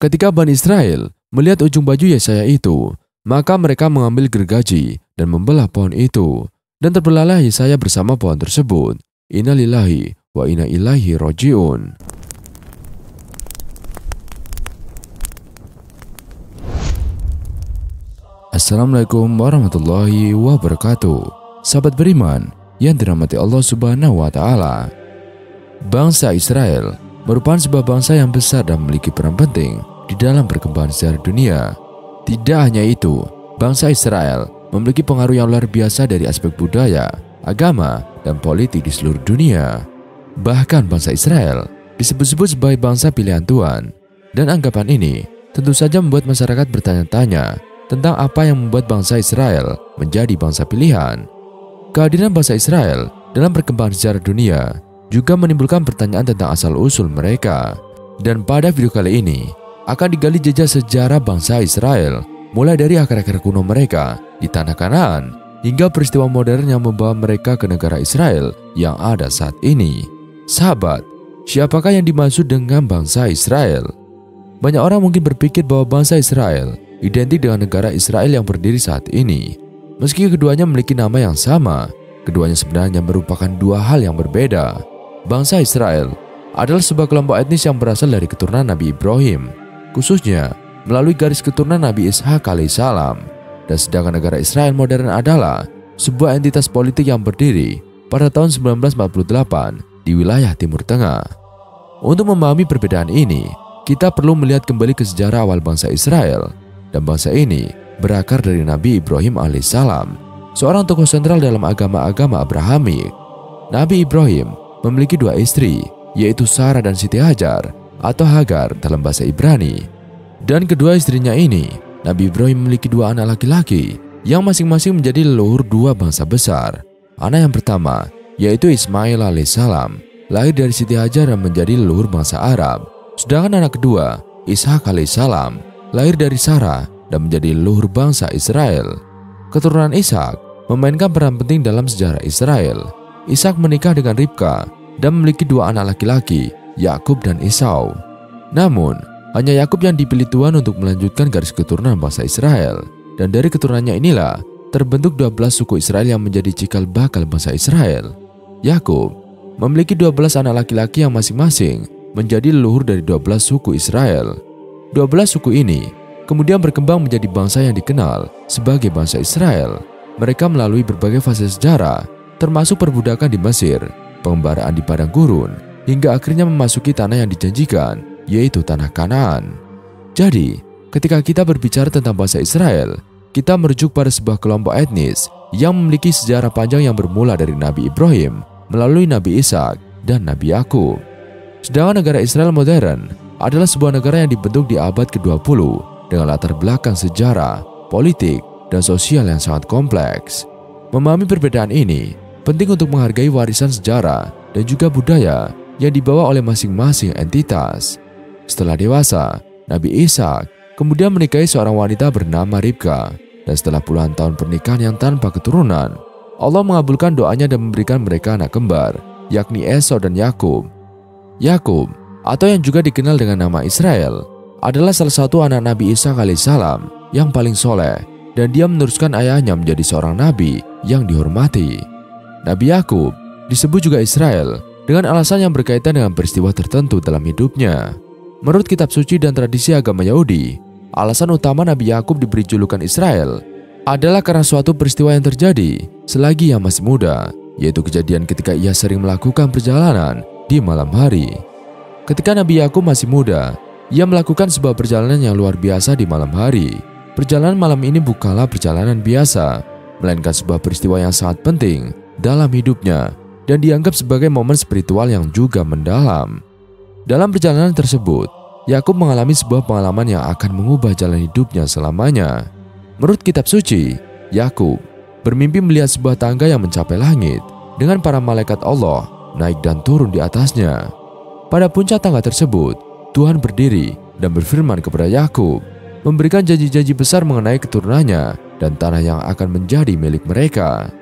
Ketika Bani Israel melihat ujung baju Yesaya itu, maka mereka mengambil gergaji dan membelah pohon itu. Dan terbelahlah Yesaya bersama pohon tersebut. Inna lillahi wa inna ilaihi roji'un. Assalamualaikum warahmatullahi wabarakatuh. Sahabat beriman yang dirahmati Allah Subhanahu wa Ta'ala. Bangsa Israel merupakan sebuah bangsa yang besar dan memiliki peran penting di dalam perkembangan sejarah dunia. Tidak hanya itu, bangsa Israel memiliki pengaruh yang luar biasa dari aspek budaya, agama, dan politik di seluruh dunia. Bahkan bangsa Israel disebut-sebut sebagai bangsa pilihan Tuhan. Dan anggapan ini tentu saja membuat masyarakat bertanya-tanya tentang apa yang membuat bangsa Israel menjadi bangsa pilihan. Kehadiran bangsa Israel dalam perkembangan sejarah dunia juga menimbulkan pertanyaan tentang asal-usul mereka. Dan pada video kali ini akan digali jejak sejarah bangsa Israel, mulai dari akar-akar kuno mereka di tanah Kanaan hingga peristiwa modern yang membawa mereka ke negara Israel yang ada saat ini. Sahabat, siapakah yang dimaksud dengan bangsa Israel? Banyak orang mungkin berpikir bahwa bangsa Israel identik dengan negara Israel yang berdiri saat ini. Meski keduanya memiliki nama yang sama, keduanya sebenarnya merupakan dua hal yang berbeda. Bangsa Israel adalah sebuah kelompok etnis yang berasal dari keturunan Nabi Ibrahim, khususnya melalui garis keturunan Nabi Ishak alaihissalam. Dan sedangkan negara Israel modern adalah sebuah entitas politik yang berdiri pada tahun 1948 di wilayah Timur Tengah. Untuk memahami perbedaan ini, kita perlu melihat kembali ke sejarah awal bangsa Israel. Dan bangsa ini berakar dari Nabi Ibrahim alaihissalam, seorang tokoh sentral dalam agama-agama Abrahamik. Nabi Ibrahim memiliki dua istri, yaitu Sarah dan Siti Hajar atau Hagar dalam bahasa Ibrani. Dan kedua istrinya ini, Nabi Ibrahim memiliki dua anak laki-laki yang masing-masing menjadi leluhur dua bangsa besar. Anak yang pertama yaitu Ismail alaihissalam, lahir dari Siti Hajar dan menjadi leluhur bangsa Arab. Sedangkan anak kedua, Ishak alaihissalam, lahir dari Sarah dan menjadi leluhur bangsa Israel. Keturunan Ishak memainkan peran penting dalam sejarah Israel. Ishak menikah dengan Ribka dan memiliki dua anak laki-laki, Yakub dan Esau. Namun, hanya Yakub yang dipilih Tuhan untuk melanjutkan garis keturunan bangsa Israel. Dan dari keturunannya inilah terbentuk 12 suku Israel yang menjadi cikal bakal bangsa Israel. Yakub memiliki 12 anak laki-laki yang masing-masing menjadi leluhur dari 12 suku Israel. 12 suku ini kemudian berkembang menjadi bangsa yang dikenal sebagai bangsa Israel. Mereka melalui berbagai fase sejarah, termasuk perbudakan di Mesir, pengembaraan di padang gurun, hingga akhirnya memasuki tanah yang dijanjikan, yaitu tanah Kanaan. Jadi, ketika kita berbicara tentang bangsa Israel, kita merujuk pada sebuah kelompok etnis yang memiliki sejarah panjang yang bermula dari Nabi Ibrahim, melalui Nabi Ishak dan Nabi Yakub. Sedangkan negara Israel modern adalah sebuah negara yang dibentuk di abad ke-20 dengan latar belakang sejarah, politik, dan sosial yang sangat kompleks. Memahami perbedaan ini penting untuk menghargai warisan sejarah dan juga budaya yang dibawa oleh masing-masing entitas. Setelah dewasa, Nabi Ishak kemudian menikahi seorang wanita bernama Ribka, dan setelah puluhan tahun pernikahan yang tanpa keturunan, Allah mengabulkan doanya dan memberikan mereka anak kembar, yakni Esau dan Yakub. Yakub, atau yang juga dikenal dengan nama Israel, adalah salah satu anak Nabi Ishak alaihissalam yang paling soleh, dan dia meneruskan ayahnya menjadi seorang nabi yang dihormati. Nabi Yakub disebut juga Israel dengan alasan yang berkaitan dengan peristiwa tertentu dalam hidupnya. Menurut kitab suci dan tradisi agama Yahudi, alasan utama Nabi Yakub diberi julukan Israel adalah karena suatu peristiwa yang terjadi selagi ia masih muda, yaitu kejadian ketika ia sering melakukan perjalanan di malam hari. Ketika Nabi Yakub masih muda, ia melakukan sebuah perjalanan yang luar biasa di malam hari. Perjalanan malam ini bukanlah perjalanan biasa, melainkan sebuah peristiwa yang sangat penting dalam hidupnya dan dianggap sebagai momen spiritual yang juga mendalam. Dalam perjalanan tersebut, Yakub mengalami sebuah pengalaman yang akan mengubah jalan hidupnya selamanya. Menurut kitab suci, Yakub bermimpi melihat sebuah tangga yang mencapai langit dengan para malaikat Allah naik dan turun di atasnya. Pada puncak tangga tersebut, Tuhan berdiri dan berfirman kepada Yakub, memberikan janji-janji besar mengenai keturunannya dan tanah yang akan menjadi milik mereka.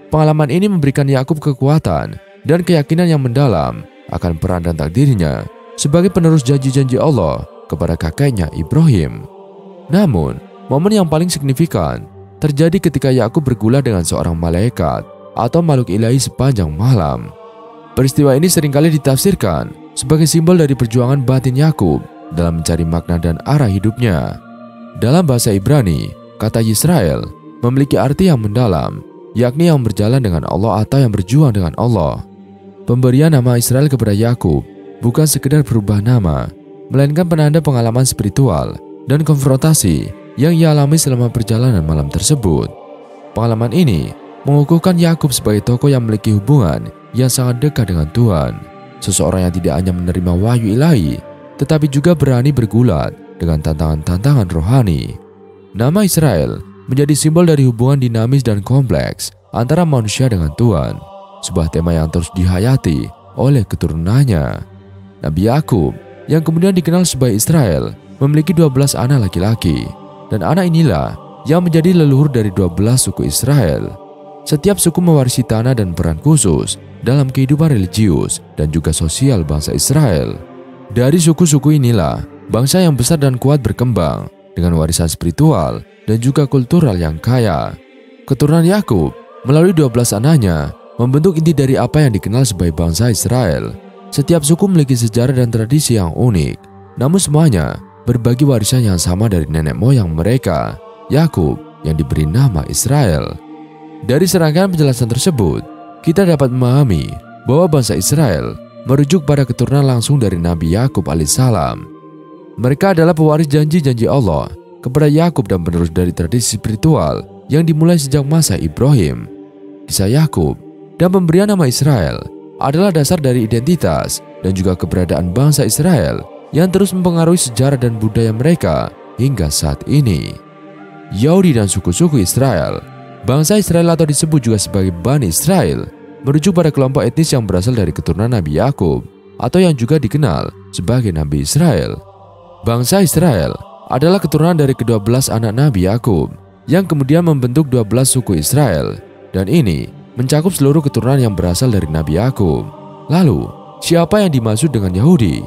Pengalaman ini memberikan Yakub kekuatan dan keyakinan yang mendalam akan peran dan takdirnya sebagai penerus janji-janji Allah kepada kakeknya Ibrahim. Namun, momen yang paling signifikan terjadi ketika Yakub bergula dengan seorang malaikat atau makhluk ilahi sepanjang malam. Peristiwa ini seringkali ditafsirkan sebagai simbol dari perjuangan batin Yakub dalam mencari makna dan arah hidupnya. Dalam bahasa Ibrani, kata Yisrael memiliki arti yang mendalam, yakni yang berjalan dengan Allah atau yang berjuang dengan Allah. Pemberian nama Israel kepada Yakub bukan sekedar berubah nama, melainkan penanda pengalaman spiritual dan konfrontasi yang ia alami selama perjalanan malam tersebut. Pengalaman ini mengukuhkan Yakub sebagai tokoh yang memiliki hubungan yang sangat dekat dengan Tuhan, seseorang yang tidak hanya menerima wahyu ilahi, tetapi juga berani bergulat dengan tantangan-tantangan rohani. Nama Israel menjadi simbol dari hubungan dinamis dan kompleks antara manusia dengan Tuhan, sebuah tema yang terus dihayati oleh keturunannya. Nabi Yakub, yang kemudian dikenal sebagai Israel, memiliki 12 anak laki-laki, dan anak inilah yang menjadi leluhur dari 12 suku Israel. Setiap suku mewarisi tanah dan peran khusus dalam kehidupan religius dan juga sosial bangsa Israel. Dari suku-suku inilah bangsa yang besar dan kuat berkembang dengan warisan spiritual dan juga kultural yang kaya. Keturunan Yakub melalui 12 anaknya membentuk inti dari apa yang dikenal sebagai bangsa Israel. Setiap suku memiliki sejarah dan tradisi yang unik, namun semuanya berbagi warisan yang sama dari nenek moyang mereka, Yakub, yang diberi nama Israel. Dari serangkaian penjelasan tersebut, kita dapat memahami bahwa bangsa Israel merujuk pada keturunan langsung dari Nabi Yakub alaihissalam. Mereka adalah pewaris janji-janji Allah kepada Yakub dan penerus dari tradisi spiritual yang dimulai sejak masa Ibrahim. Kisah Yakub dan pemberian nama Israel adalah dasar dari identitas dan juga keberadaan bangsa Israel yang terus mempengaruhi sejarah dan budaya mereka hingga saat ini. Yahudi dan suku-suku Israel. Bangsa Israel atau disebut juga sebagai Bani Israel merujuk pada kelompok etnis yang berasal dari keturunan Nabi Yakub atau yang juga dikenal sebagai Nabi Israel. Bangsa Israel adalah keturunan dari ke-12 anak Nabi Yakub yang kemudian membentuk 12 suku Israel, dan ini mencakup seluruh keturunan yang berasal dari Nabi Yakub. Lalu, siapa yang dimaksud dengan Yahudi?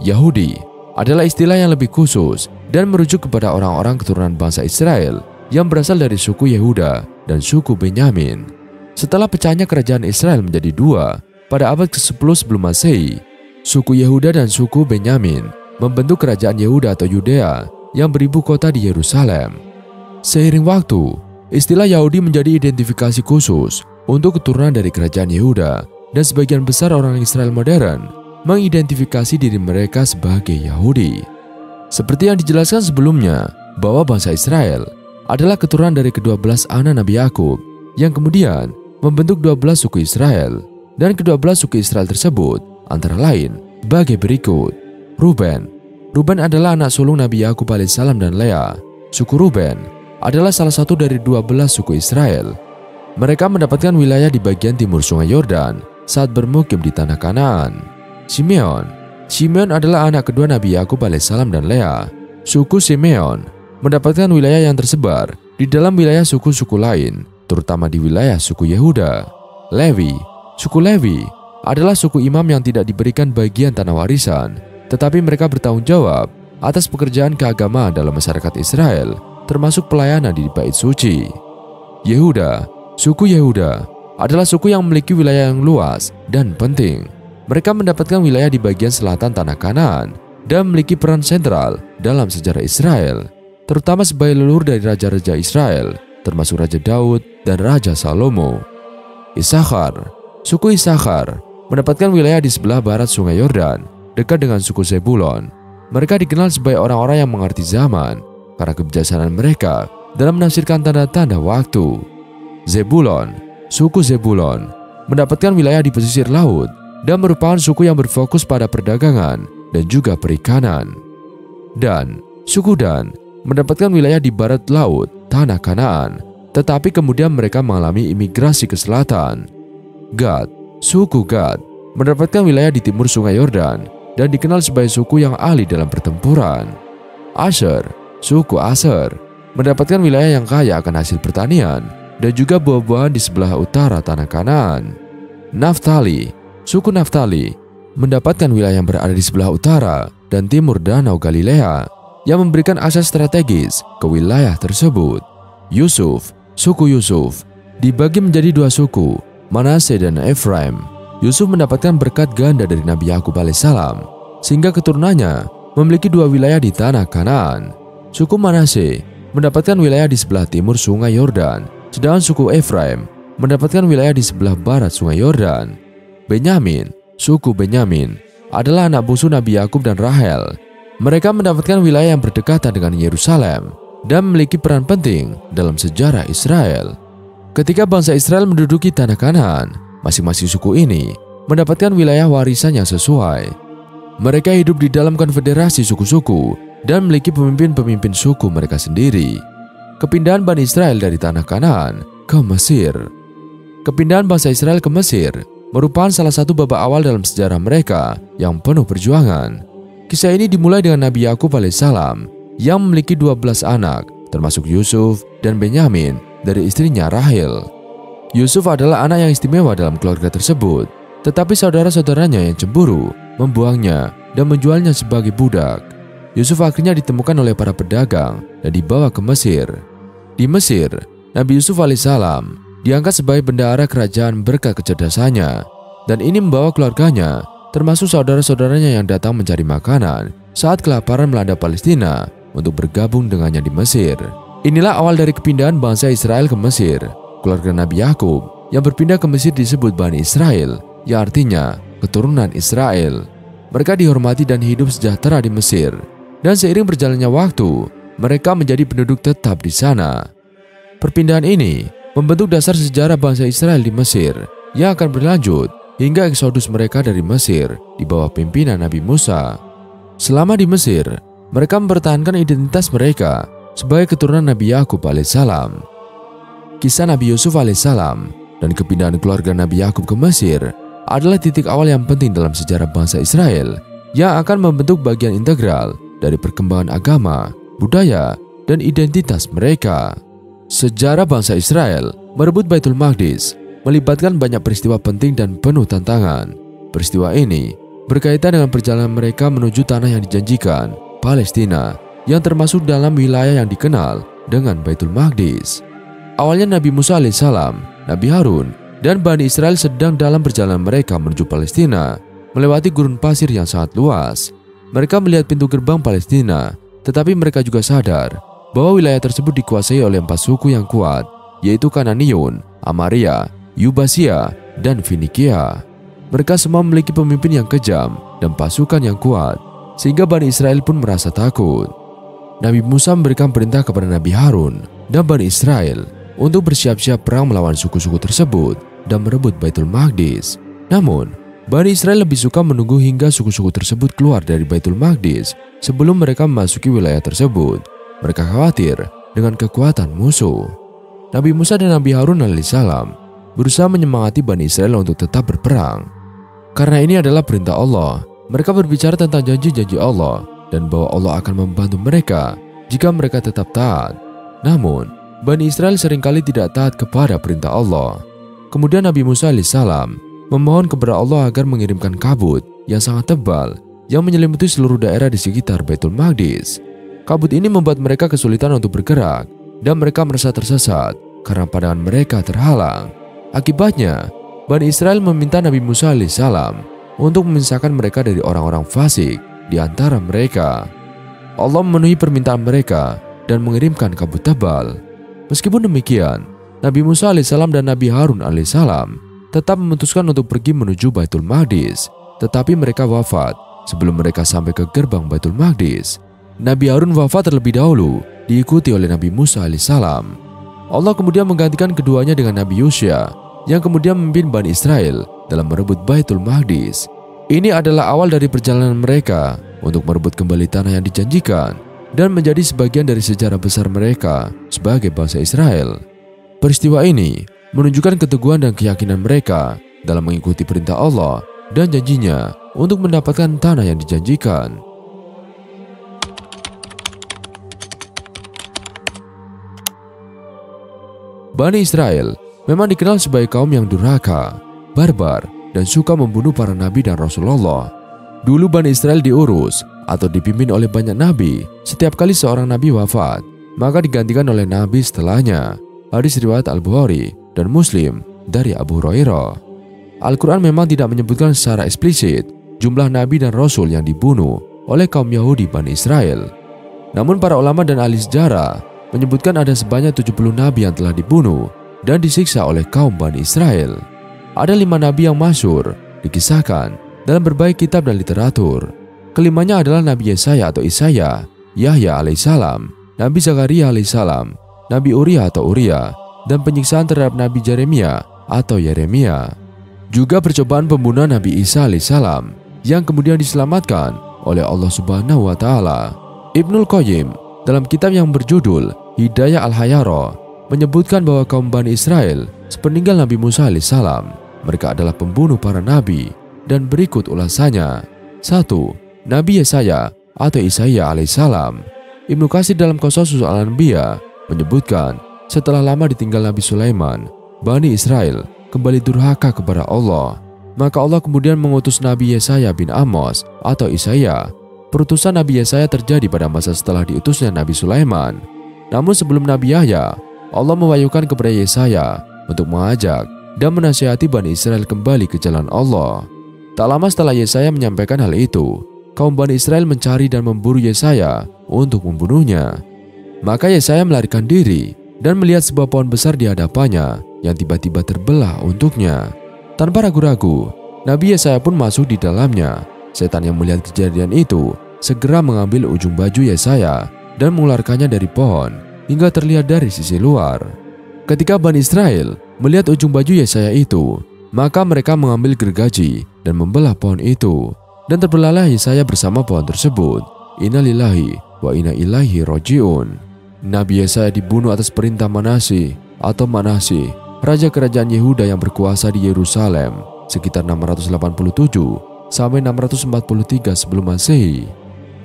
Yahudi adalah istilah yang lebih khusus dan merujuk kepada orang-orang keturunan bangsa Israel yang berasal dari suku Yehuda dan suku Benyamin. Setelah pecahnya kerajaan Israel menjadi dua pada abad ke-10 sebelum Masehi, suku Yehuda dan suku Benyamin membentuk kerajaan Yehuda atau Yudea yang beribu kota di Yerusalem. Seiring waktu, istilah Yahudi menjadi identifikasi khusus untuk keturunan dari kerajaan Yehuda, dan sebagian besar orang Israel modern mengidentifikasi diri mereka sebagai Yahudi. Seperti yang dijelaskan sebelumnya, bahwa bangsa Israel adalah keturunan dari ke-12 anak Nabi Yakub yang kemudian membentuk 12 suku Israel, dan ke-12 suku Israel tersebut antara lain sebagai berikut. Ruben adalah anak sulung Nabi Yakub alaihissalam dan Lea. Suku Ruben adalah salah satu dari 12 suku Israel. Mereka mendapatkan wilayah di bagian timur Sungai Yordan saat bermukim di tanah Kanaan. Simeon adalah anak kedua Nabi Yakub alaihissalam dan Lea. Suku Simeon mendapatkan wilayah yang tersebar di dalam wilayah suku-suku lain, terutama di wilayah suku Yehuda. Suku Lewi adalah suku imam yang tidak diberikan bagian tanah warisan, tetapi mereka bertanggung jawab atas pekerjaan keagamaan dalam masyarakat Israel, termasuk pelayanan di bait suci. Suku Yehuda adalah suku yang memiliki wilayah yang luas dan penting. Mereka mendapatkan wilayah di bagian selatan tanah Kanaan dan memiliki peran sentral dalam sejarah Israel, terutama sebagai leluhur dari raja-raja Israel, termasuk Raja Daud dan Raja Salomo. Suku Isakhar mendapatkan wilayah di sebelah barat Sungai Yordan, dekat dengan suku Zebulon. Mereka dikenal sebagai orang-orang yang mengerti zaman karena kebijaksanaan mereka dalam menafsirkan tanda-tanda waktu. Suku Zebulon mendapatkan wilayah di pesisir laut dan merupakan suku yang berfokus pada perdagangan dan juga perikanan. Dan suku Dan mendapatkan wilayah di barat laut tanah Kanaan, tetapi kemudian mereka mengalami imigrasi ke selatan. Suku Gad mendapatkan wilayah di timur Sungai Yordan dan dikenal sebagai suku yang ahli dalam pertempuran. Suku Aser mendapatkan wilayah yang kaya akan hasil pertanian dan juga buah-buahan di sebelah utara tanah Kanaan. Suku Naftali mendapatkan wilayah yang berada di sebelah utara dan timur Danau Galilea yang memberikan akses strategis ke wilayah tersebut. Yusuf, suku Yusuf, dibagi menjadi dua suku, Manase dan Efraim. Yusuf mendapatkan berkat ganda dari Nabi Yakub alaihissalam, sehingga keturunannya memiliki dua wilayah di tanah Kanaan. Suku Manase mendapatkan wilayah di sebelah timur Sungai Yordan, sedangkan suku Efraim mendapatkan wilayah di sebelah barat Sungai Yordan. Benyamin, suku Benyamin, adalah anak bungsu Nabi Yakub dan Rahel. Mereka mendapatkan wilayah yang berdekatan dengan Yerusalem dan memiliki peran penting dalam sejarah Israel. Ketika bangsa Israel menduduki tanah Kanaan, masing-masing suku ini mendapatkan wilayah warisan yang sesuai. Mereka hidup di dalam konfederasi suku-suku dan memiliki pemimpin-pemimpin suku mereka sendiri. Kepindahan Bani Israel dari tanah Kanaan ke Mesir. Kepindahan bangsa Israel ke Mesir merupakan salah satu babak awal dalam sejarah mereka yang penuh perjuangan. Kisah ini dimulai dengan Nabi Yakub alaihissalam yang memiliki 12 anak, termasuk Yusuf dan Benyamin dari istrinya Rahel. Yusuf adalah anak yang istimewa dalam keluarga tersebut, tetapi saudara-saudaranya yang cemburu membuangnya dan menjualnya sebagai budak. Yusuf akhirnya ditemukan oleh para pedagang dan dibawa ke Mesir. Di Mesir, Nabi Yusuf alaihissalam diangkat sebagai bendahara kerajaan berkat kecerdasannya, dan ini membawa keluarganya, termasuk saudara-saudaranya yang datang mencari makanan saat kelaparan melanda Palestina untuk bergabung dengannya di Mesir. Inilah awal dari kepindahan bangsa Israel ke Mesir. Keluarga Nabi Yakub yang berpindah ke Mesir disebut Bani Israel, yang artinya keturunan Israel. Mereka dihormati dan hidup sejahtera di Mesir, dan seiring berjalannya waktu, mereka menjadi penduduk tetap di sana. Perpindahan ini membentuk dasar sejarah bangsa Israel di Mesir yang akan berlanjut hingga eksodus mereka dari Mesir di bawah pimpinan Nabi Musa. Selama di Mesir, mereka mempertahankan identitas mereka sebagai keturunan Nabi Yakub alaihissalam. Kisah Nabi Yusuf alaihissalam dan kepindahan keluarga Nabi Yakub ke Mesir adalah titik awal yang penting dalam sejarah bangsa Israel yang akan membentuk bagian integral dari perkembangan agama, budaya, dan identitas mereka. Sejarah bangsa Israel merebut Baitul Maqdis melibatkan banyak peristiwa penting dan penuh tantangan. Peristiwa ini berkaitan dengan perjalanan mereka menuju tanah yang dijanjikan, Palestina, yang termasuk dalam wilayah yang dikenal dengan Baitul Maqdis. Awalnya Nabi Musa alaihissalam, Nabi Harun, dan Bani Israel sedang dalam perjalanan mereka menuju Palestina, melewati gurun pasir yang sangat luas. Mereka melihat pintu gerbang Palestina, tetapi mereka juga sadar bahwa wilayah tersebut dikuasai oleh 4 suku yang kuat, yaitu Kananiun, Amaria, Yubasia, dan Finikia. Mereka semua memiliki pemimpin yang kejam dan pasukan yang kuat, sehingga Bani Israel pun merasa takut. Nabi Musa memberikan perintah kepada Nabi Harun dan Bani Israel untuk bersiap-siap perang melawan suku-suku tersebut dan merebut Baitul Maqdis. Namun, Bani Israel lebih suka menunggu hingga suku-suku tersebut keluar dari Baitul Maqdis sebelum mereka memasuki wilayah tersebut. Mereka khawatir dengan kekuatan musuh. Nabi Musa dan Nabi Harun alaihissalam berusaha menyemangati Bani Israel untuk tetap berperang. Karena ini adalah perintah Allah, mereka berbicara tentang janji-janji Allah dan bahwa Allah akan membantu mereka jika mereka tetap taat. Namun, Bani Israel seringkali tidak taat kepada perintah Allah. Kemudian Nabi Musa alaihissalam memohon kepada Allah agar mengirimkan kabut yang sangat tebal yang menyelimuti seluruh daerah di sekitar Baitul Maqdis. Kabut ini membuat mereka kesulitan untuk bergerak dan mereka merasa tersesat karena pandangan mereka terhalang. Akibatnya, Bani Israel meminta Nabi Musa alaihissalam untuk memisahkan mereka dari orang-orang fasik di antara mereka. Allah memenuhi permintaan mereka dan mengirimkan kabut tebal. Meskipun demikian, Nabi Musa alaihissalam dan Nabi Harun alaihissalam tetap memutuskan untuk pergi menuju Baitul Maqdis, tetapi mereka wafat sebelum mereka sampai ke gerbang Baitul Maqdis. Nabi Harun wafat terlebih dahulu, diikuti oleh Nabi Musa alaihissalam. Allah kemudian menggantikan keduanya dengan Nabi Yosya, yang kemudian memimpin Bani Israel dalam merebut Baitul Maqdis. Ini adalah awal dari perjalanan mereka untuk merebut kembali tanah yang dijanjikan dan menjadi sebagian dari sejarah besar mereka sebagai bangsa Israel. Peristiwa ini menunjukkan keteguhan dan keyakinan mereka dalam mengikuti perintah Allah dan janjinya untuk mendapatkan tanah yang dijanjikan. Bani Israel memang dikenal sebagai kaum yang durhaka, barbar, dan suka membunuh para nabi dan Rasulullah. Dulu Bani Israel diurus atau dipimpin oleh banyak nabi. Setiap kali seorang nabi wafat, maka digantikan oleh nabi setelahnya. Hadis riwayat Al-Bukhari dan Muslim dari Abu Hurairah. Al-Quran memang tidak menyebutkan secara eksplisit jumlah nabi dan rasul yang dibunuh oleh kaum Yahudi Bani Israel. Namun para ulama dan ahli sejarah menyebutkan ada sebanyak 70 nabi yang telah dibunuh dan disiksa oleh kaum Bani Israel. Ada 5 nabi yang masyhur dikisahkan dalam berbagai kitab dan literatur. Kelimanya adalah Nabi Yesaya atau Isaya, Yahya alaihissalam, Nabi Zakaria alaihissalam, Nabi Uria atau Uria, dan penyiksaan terhadap Nabi Jeremia atau Yeremia. Juga percobaan pembunuhan Nabi Isa alaihissalam yang kemudian diselamatkan oleh Allah Subhanahu wa Ta'ala. Ibnul Qayyim dalam kitab yang berjudul Hidayah Al-Hayara menyebutkan bahwa kaum Bani Israel sepeninggal Nabi Musa alaihissalam, mereka adalah pembunuh para nabi, dan berikut ulasannya. 1. Nabi Yesaya atau Isaiah alaihissalam. Ibnu Katsir dalam Qasasus Al-Anbiya menyebutkan setelah lama ditinggal Nabi Sulaiman, Bani Israel kembali durhaka kepada Allah. Maka Allah kemudian mengutus Nabi Yesaya bin Amos atau Isaiah. Perutusan Nabi Yesaya terjadi pada masa setelah diutusnya Nabi Sulaiman. Namun sebelum Nabi Yahya, Allah mewahyukan kepada Yesaya untuk mengajak dan menasihati Bani Israel kembali ke jalan Allah. Tak lama setelah Yesaya menyampaikan hal itu, kaum Bani Israel mencari dan memburu Yesaya untuk membunuhnya. Maka Yesaya melarikan diri dan melihat sebuah pohon besar di hadapannya yang tiba-tiba terbelah untuknya. Tanpa ragu-ragu, Nabi Yesaya pun masuk di dalamnya. Setan yang melihat kejadian itu segera mengambil ujung baju Yesaya dan mengeluarkannya dari pohon hingga terlihat dari sisi luar. Ketika Bani Israel melihat ujung baju Yesaya itu, maka mereka mengambil gergaji dan membelah pohon itu, dan terbelahlah Yesaya bersama pohon tersebut. Innalillahi wa inna ilaihi rajiun. Nabi Yesaya dibunuh atas perintah Manasih atau Manasih, raja kerajaan Yehuda yang berkuasa di Yerusalem sekitar 687 sampai 643 sebelum Masehi.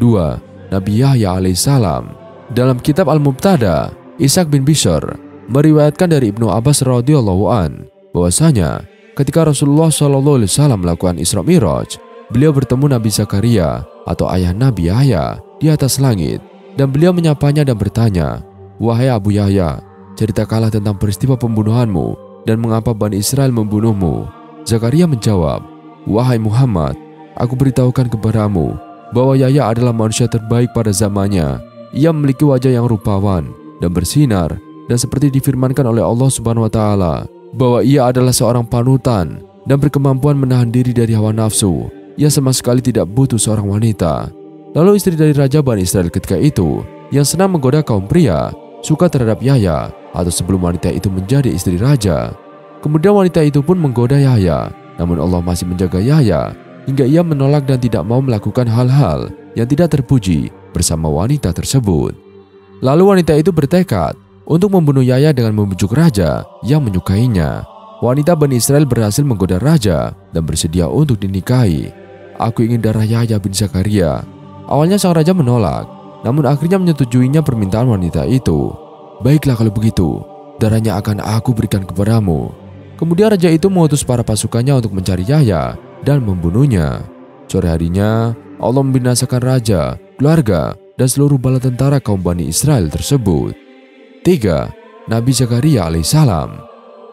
2. Nabi Yahya alaihissalam. Dalam kitab Al-Mubtada, Ishaq bin Bishr meriwayatkan dari Ibnu Abbas radhiyallahu an bahwasanya ketika Rasulullah SAW melakukan Isra Mi'raj, beliau bertemu Nabi Zakaria atau ayah Nabi Yahya di atas langit, dan beliau menyapanya dan bertanya, "Wahai Abu Yahya, ceritakanlah tentang peristiwa pembunuhanmu dan mengapa Bani Israel membunuhmu." Zakaria menjawab, "Wahai Muhammad, aku beritahukan kepadamu bahwa Yahya adalah manusia terbaik pada zamannya. Ia memiliki wajah yang rupawan dan bersinar, dan seperti difirmankan oleh Allah Subhanahu wa Ta'ala bahwa ia adalah seorang panutan dan berkemampuan menahan diri dari hawa nafsu. Ia sama sekali tidak butuh seorang wanita." Lalu istri dari Raja Bani Israel ketika itu yang senang menggoda kaum pria suka terhadap Yahya atau sebelum wanita itu menjadi istri raja. Kemudian wanita itu pun menggoda Yahya, namun Allah masih menjaga Yahya hingga ia menolak dan tidak mau melakukan hal-hal yang tidak terpuji bersama wanita tersebut. Lalu wanita itu bertekad untuk membunuh Yahya dengan membujuk raja yang menyukainya. Wanita Bani Israel berhasil menggoda raja dan bersedia untuk dinikahi. "Aku ingin darah Yahya bin Zakaria." Awalnya sang raja menolak, namun akhirnya menyetujuinya permintaan wanita itu. "Baiklah kalau begitu, darahnya akan aku berikan kepadamu." Kemudian raja itu mengutus para pasukannya untuk mencari Yahya dan membunuhnya. Sore harinya, Allah membinasakan raja, keluarga, dan seluruh bala tentara kaum Bani Israel tersebut. 3. Nabi Zakaria alaihissalam.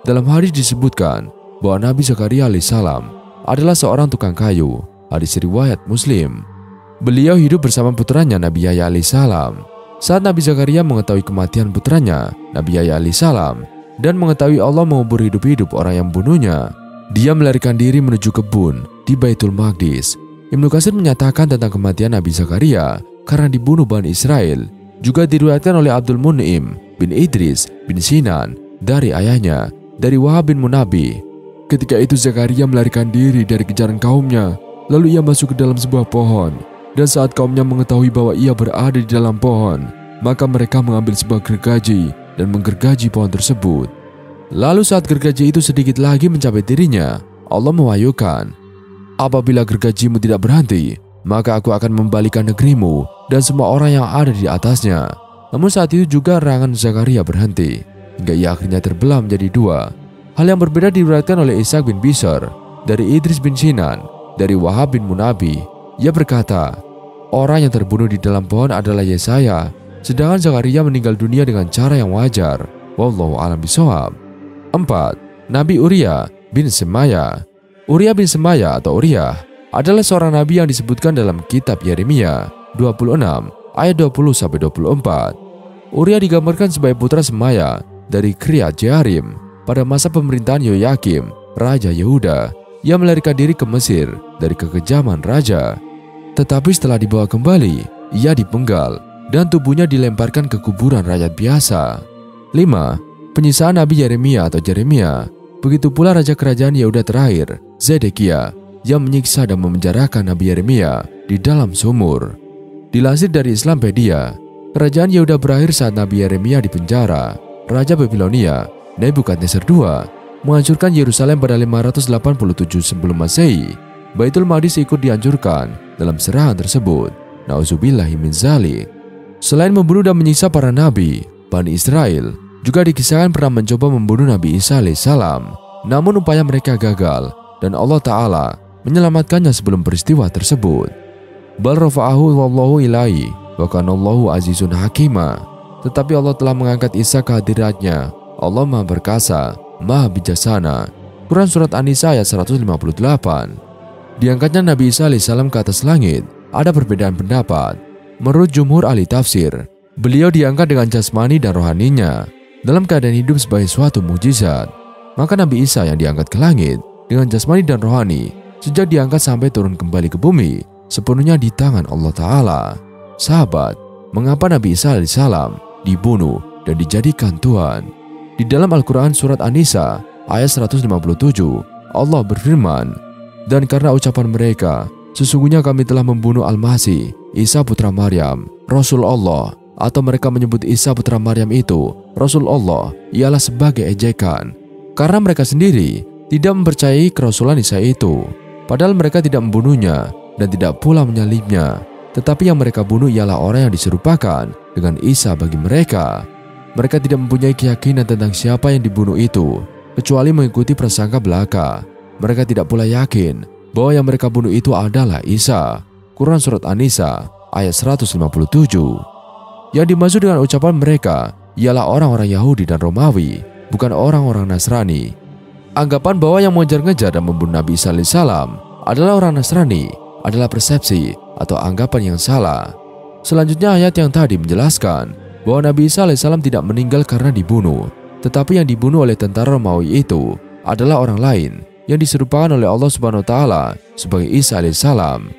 Dalam hadis disebutkan bahwa Nabi Zakaria alaihissalam adalah seorang tukang kayu. Hadis riwayat Muslim. Beliau hidup bersama putranya Nabi Yahya alaihissalam. Saat Nabi Zakaria mengetahui kematian putranya Nabi Yahya alaihissalam dan mengetahui Allah mengubur hidup-hidup orang yang membunuhnya, dia melarikan diri menuju kebun di Baitul Maqdis. Ibnu Katsir menyatakan tentang kematian Nabi Zakaria karena dibunuh Bani Israel juga diriwayatkan oleh Abdul Mun'im bin Idris bin Sinan dari ayahnya, dari Wahab bin Munabbih. Ketika itu Zakaria melarikan diri dari kejaran kaumnya, lalu ia masuk ke dalam sebuah pohon. Dan saat kaumnya mengetahui bahwa ia berada di dalam pohon, maka mereka mengambil sebuah gergaji dan menggergaji pohon tersebut. Lalu saat gergaji itu sedikit lagi mencapai dirinya, Allah mewahyukan, "Apabila gergajimu tidak berhenti, maka aku akan membalikan negerimu dan semua orang yang ada di atasnya." Namun saat itu juga rangan Zakaria berhenti, hingga ia akhirnya terbelah menjadi 2. Hal yang berbeda diriwayatkan oleh Ishaq bin Bishr dari Idris bin Sinan, dari Wahab bin Munabbih, Ia berkata, orang yang terbunuh di dalam pohon adalah Yesaya, sedangkan Zakaria meninggal dunia dengan cara yang wajar. Wallahu a'lam bishawab. 4. Nabi Uria bin Semaya. Uria bin Semaya atau Uriah adalah seorang nabi yang disebutkan dalam kitab Yeremia 26 ayat 20-24. Uria digambarkan sebagai putra Semaya dari Kiryat Jearim pada masa pemerintahan Yoyakim, Raja Yehuda, yang melarikan diri ke Mesir dari kekejaman raja. Tetapi setelah dibawa kembali, ia dipenggal dan tubuhnya dilemparkan ke kuburan rakyat biasa. 5. Penyisaan Nabi Yeremia atau Jeremia. Begitu pula raja kerajaan Yehuda terakhir, Zedekia, yang menyiksa dan memenjarakan Nabi Yeremia di dalam sumur. Dilansir dari Islampedia, kerajaan Yehuda berakhir saat Nabi Yeremia dipenjara. Raja Babilonia, Nebukadnezar II, menghancurkan Yerusalem pada 587 sebelum Masehi. Baitul Maqdis ikut dihancurkan dalam serangan tersebut. Nauzubillahi min dzalik. Selain membunuh dan menyiksa para nabi, Bani Israel juga dikisahkan pernah mencoba membunuh Nabi Isa alaihissalam. Namun upaya mereka gagal dan Allah Ta'ala menyelamatkannya sebelum peristiwa tersebut. Bal rafa'ahu wallahu ilaihi wa kanallahu azizun hakima. Tetapi Allah telah mengangkat Isa ke hadiratnya. Allah Maha Perkasa, Maha Bijaksana. Quran Surat An-Nisa ayat 158. Diangkatnya Nabi Isa alaihissalam ke atas langit, ada perbedaan pendapat. Menurut jumhur ahli tafsir, beliau diangkat dengan jasmani dan rohaninya dalam keadaan hidup sebagai suatu mukjizat. Maka Nabi Isa yang diangkat ke langit dengan jasmani dan rohani sejak diangkat sampai turun kembali ke bumi sepenuhnya di tangan Allah Ta'ala. Sahabat, mengapa Nabi Isa alaihissalam dibunuh dan dijadikan Tuhan? Di dalam Al-Quran Surat An-Nisa ayat 157, Allah berfirman, dan karena ucapan mereka, sesungguhnya kami telah membunuh Al-Masih, Isa putra Maryam, Rasul Allah, atau mereka menyebut Isa putra Maryam itu Rasul Allah ialah sebagai ejekan, karena mereka sendiri tidak mempercayai kerasulan Isa itu. Padahal mereka tidak membunuhnya dan tidak pula menyalibnya, tetapi yang mereka bunuh ialah orang yang diserupakan dengan Isa bagi mereka. Mereka tidak mempunyai keyakinan tentang siapa yang dibunuh itu, kecuali mengikuti prasangka belaka. Mereka tidak pula yakin bahwa yang mereka bunuh itu adalah Isa. Quran Surat An-Nisa ayat 157. Yang dimaksud dengan ucapan mereka ialah orang-orang Yahudi dan Romawi, bukan orang-orang Nasrani. Anggapan bahwa yang mengejar-ngejar dan membunuh Nabi Isa alaihissalam adalah orang Nasrani adalah persepsi atau anggapan yang salah. Selanjutnya ayat yang tadi menjelaskan bahwa Nabi Isa alaihissalam tidak meninggal karena dibunuh, tetapi yang dibunuh oleh tentara Romawi itu adalah orang lain yang diserupakan oleh Allah Subhanahu wa Ta'ala sebagai Isa alaihissalam.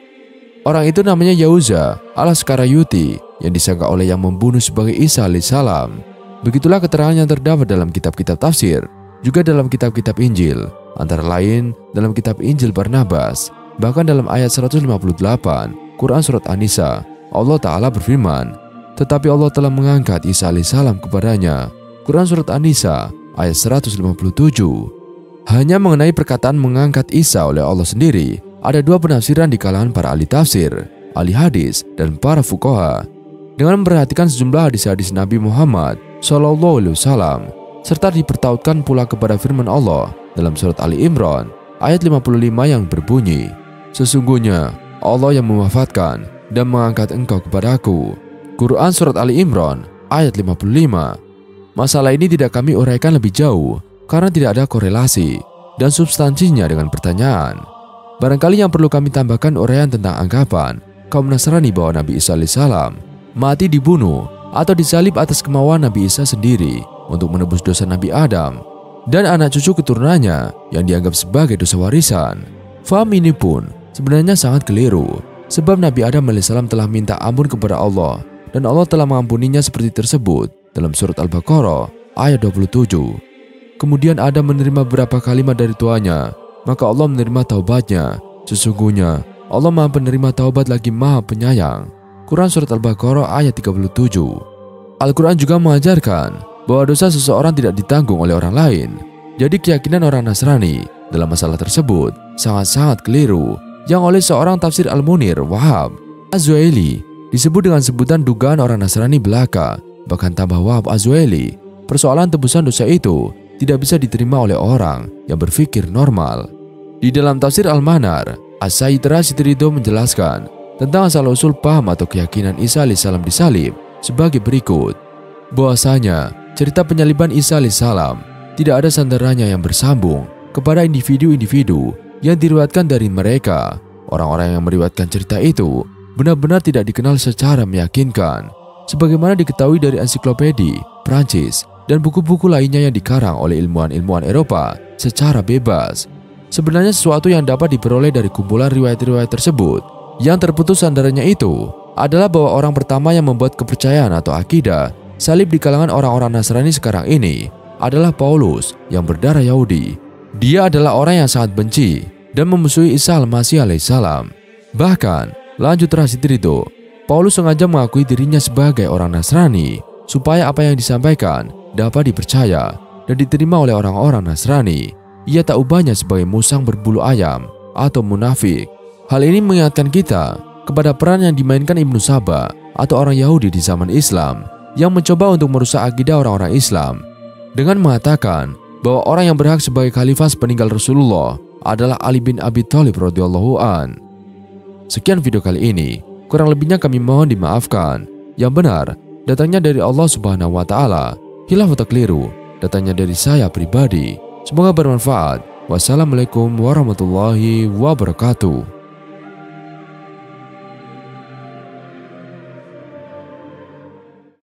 Orang itu namanya Yahuza al-Askarayuti yang disangka oleh yang membunuh sebagai Isa alaihissalam. Begitulah keterangan yang terdapat dalam kitab-kitab tafsir, juga dalam kitab-kitab Injil, antara lain dalam kitab Injil Barnabas. Bahkan dalam ayat 158 Quran Surat An-Nisa, Allah Ta'ala berfirman, tetapi Allah telah mengangkat Isa alaihissalam kepadanya. Quran Surat An-Nisa ayat 157. Hanya mengenai perkataan mengangkat Isa oleh Allah sendiri, ada dua penafsiran di kalangan para ahli tafsir, ahli hadis, dan para fuqaha. Dengan memperhatikan sejumlah hadis-hadis Nabi Muhammad SAW, serta dipertautkan pula kepada firman Allah dalam surat Ali Imran ayat 55 yang berbunyi, sesungguhnya Allah yang mewafatkan dan mengangkat engkau kepadaku. Quran Surat Ali Imran ayat 55. Masalah ini tidak kami uraikan lebih jauh karena tidak ada korelasi dan substansinya dengan pertanyaan. Barangkali yang perlu kami tambahkan uraian tentang anggapan kaum Nasrani bahwa Nabi Isa alaihissalam mati dibunuh atau disalib atas kemauan Nabi Isa sendiri untuk menebus dosa Nabi Adam dan anak cucu keturunannya yang dianggap sebagai dosa warisan. Faham ini pun sebenarnya sangat keliru, sebab Nabi Adam alaihissalam telah minta ampun kepada Allah dan Allah telah mengampuninya seperti tersebut dalam surat Al-Baqarah ayat 27. Kemudian Adam menerima beberapa kalimat dari tuannya, maka Allah menerima taubatnya. Sesungguhnya Allah Maha Penerima taubat lagi Maha Penyayang. Quran Surat Al-Baqarah ayat 37. Al-Quran juga mengajarkan bahwa dosa seseorang tidak ditanggung oleh orang lain. Jadi keyakinan orang Nasrani dalam masalah tersebut sangat-sangat keliru, yang oleh seorang tafsir Al-Munir Wahab Az-Zuhaili disebut dengan sebutan dugaan orang Nasrani belaka. Bahkan tambah Wahab Az-Zuhaili, persoalan tebusan dosa itu tidak bisa diterima oleh orang yang berpikir normal. Di dalam tafsir Al-Manar As-Sayyid Rashid Ridho menjelaskan tentang asal-usul paham atau keyakinan Isa alaihissalam disalib sebagai berikut. Bahwasanya cerita penyaliban Isa alaihissalam tidak ada sandarannya yang bersambung kepada individu-individu yang diriwayatkan dari mereka. Orang-orang yang meriwayatkan cerita itu benar-benar tidak dikenal secara meyakinkan, sebagaimana diketahui dari ensiklopedi Prancis dan buku-buku lainnya yang dikarang oleh ilmuwan-ilmuwan Eropa secara bebas. Sebenarnya sesuatu yang dapat diperoleh dari kumpulan riwayat-riwayat tersebut yang terputus sandarannya itu adalah bahwa orang pertama yang membuat kepercayaan atau akidah salib di kalangan orang-orang Nasrani sekarang ini adalah Paulus yang berdarah Yahudi. Dia adalah orang yang sangat benci dan memusuhi Isa al-Masih alaihissalam. Bahkan, lanjut Rashid Ridho, Paulus sengaja mengakui dirinya sebagai orang Nasrani supaya apa yang disampaikan dapat dipercaya dan diterima oleh orang-orang Nasrani. Ia tak ubahnya sebagai musang berbulu ayam atau munafik. Hal ini mengingatkan kita kepada peran yang dimainkan Ibnu Saba atau orang Yahudi di zaman Islam yang mencoba untuk merusak akidah orang-orang Islam dengan mengatakan bahwa orang yang berhak sebagai khalifah sepeninggal Rasulullah adalah Ali bin Abi Thalib radhiyallahu an. Sekian video kali ini, kurang lebihnya kami mohon dimaafkan. Yang benar datangnya dari Allah Subhanahu wa taala, hilaf atau keliru datangnya dari saya pribadi. Semoga bermanfaat. Wassalamualaikum warahmatullahi wabarakatuh.